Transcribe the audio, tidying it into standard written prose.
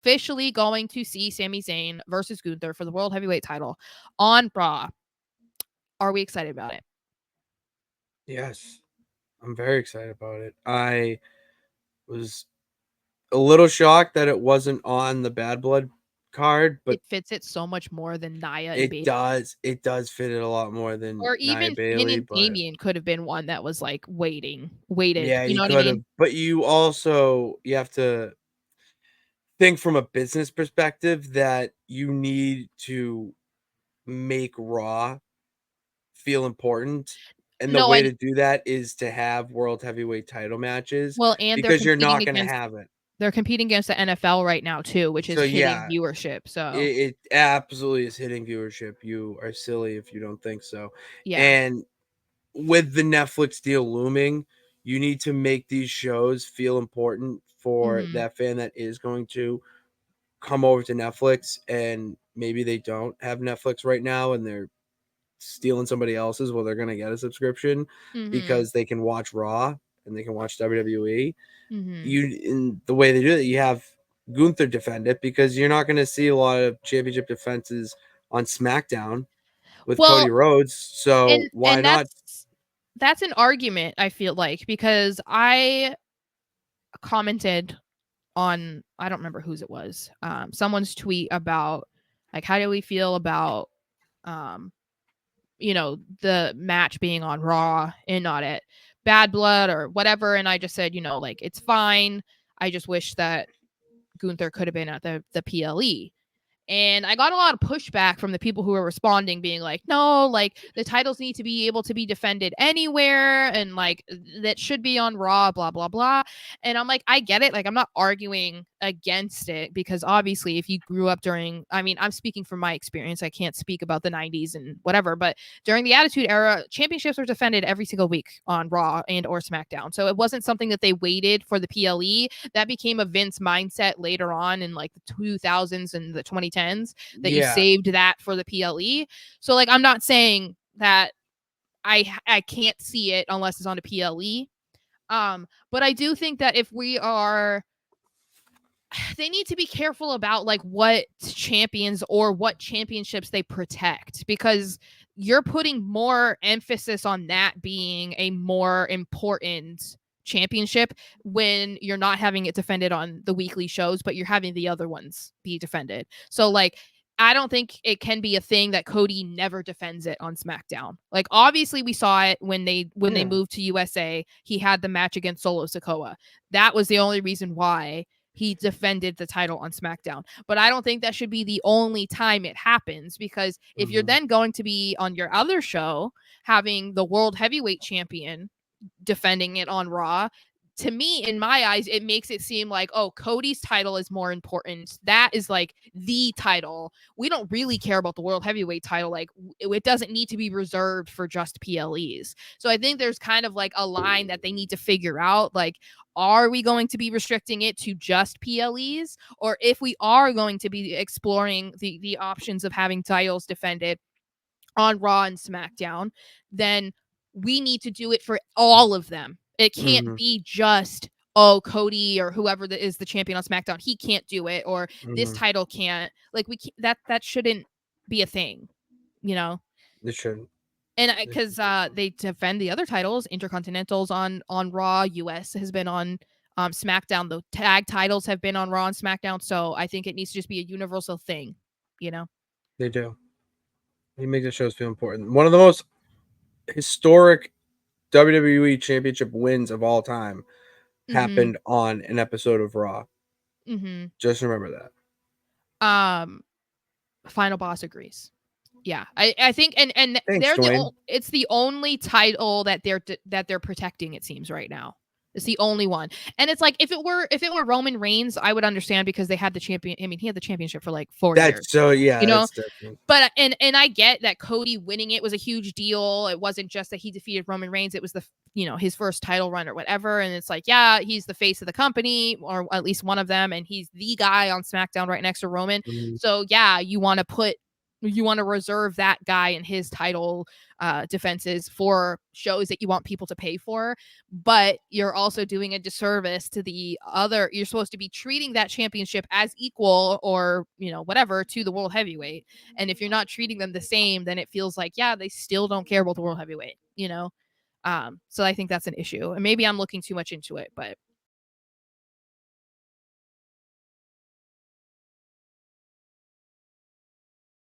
officially going to see Sami Zayn versus Gunther for the World Heavyweight title on Raw. Are we excited about it? Yes, I'm very excited about it. I was a little shocked that it wasn't on the Bad Blood card, but It fits it so much more than Nia and it Bayley. does. It does fit it a lot more than Or Nia even Finn Bailey, and but Damien could have been one that was like waited. yeah, You you know what I could have. mean? But you have to think from a business perspective that you need to make Raw feel important. And the No, way I to do that is to have world heavyweight title matches well, and because you're not going to have it. they're competing against the NFL right now too, which is So hitting yeah, viewership. So it absolutely is hitting viewership. You are silly if you don't think so. yeah. And with the Netflix deal looming, you need to make these shows feel important for Mhm. that fan that is going to come over to Netflix, and maybe they don't have Netflix right now and they're stealing somebody else's. Well, they're going to get a subscription Mhm. because they can watch Raw and they can watch WWE. Mhm. You in the way they do it, you have Gunther defend it because you're not going to see a lot of championship defenses on SmackDown with Cody Well, Rhodes. So why and not? that's an argument I feel like because I commented on I don't remember whose it was. Someone's tweet about like how do we feel about um the match being on Raw and not at Bad Blood or whatever. And I just said, like it's fine. I just wish that Gunther could have been at the PLE. And I got a lot of pushback from the people who were responding, being like, no, like the titles need to be able to be defended anywhere and like that should be on Raw, blah, blah, blah. And I'm like, I get it. Like, I'm not arguing against it because obviously, if you grew up during, I mean, I'm speaking from my experience. I can't speak about the 90s and whatever, but during the Attitude Era, championships were defended every single week on Raw and or SmackDown. So it wasn't something that they waited for the PLE. That became a Vince mindset later on in like the 2000s and the 2010s that you Yeah. saved that for the PLE. So like I'm not saying that I can't see it unless it's on a PLE. But I do think that if we are they need to be careful about like what champions or what championships they protect because you're putting more emphasis on that being a more important championship when you're not having it defended on the weekly shows but you're having the other ones be defended. So like I don't think it can be a thing that Cody never defends it on SmackDown. Like obviously we saw it when they Yeah. moved to USA. He had the match against Solo Sikoa. That was the only reason why he defended the title on SmackDown. But I don't think that should be the only time it happens because if you're Mhm. then going to be on your other show having the world heavyweight champion defending it on Raw, to me, in my eyes, it makes it seem like, oh, Cody's title is more important. That is like the title. We don't really care about the world heavyweight title. Like, it doesn't need to be reserved for just PLEs. So I think there's kind of like a line that they need to figure out. Like, are we going to be restricting it to just PLEs? Or if we are going to be exploring the options of having titles defended on Raw and SmackDown, then we need to do it for all of them. It can't Mhm. be just oh Cody or whoever that is the champion on SmackDown, he can't do it or this Mhm. title can't. Like we can't, that shouldn't be a thing, you know. It shouldn't. And It because shouldn't. they defend the other titles, Intercontinentals on Raw, US has been on SmackDown. The tag titles have been on Raw and SmackDown. So I think it needs to just be a universal thing, you know. They do. He makes the shows feel important. One of the most historic WWE Championship wins of all time Mhm. happened on an episode of Raw. Mhm. Just remember that. Um Final Boss agrees. Yeah, I think and Thanks, Dwayne. it's the only title that they're protecting. It seems right now. It's the only one, and it's like if it were Roman Reigns, I would understand because they had the champion. I mean, he had the championship for like 4 years, That's so yeah, you know. that's different. But and I get that Cody winning it was a huge deal. It wasn't just that he defeated Roman Reigns; it was his first title run or whatever. And it's like, yeah, he's the face of the company, or at least one of them, and he's the guy on SmackDown right next to Roman. Mhm. So yeah, you want to put you want to reserve that guy and his title defenses for shows that you want people to pay for, but you're also doing a disservice to the other. You're supposed to be treating that championship as equal, or whatever, to the world heavyweight. And if you're not treating them the same, then it feels like, yeah, they still don't care about the world heavyweight. So I think that's an issue, and maybe I'm looking too much into it, but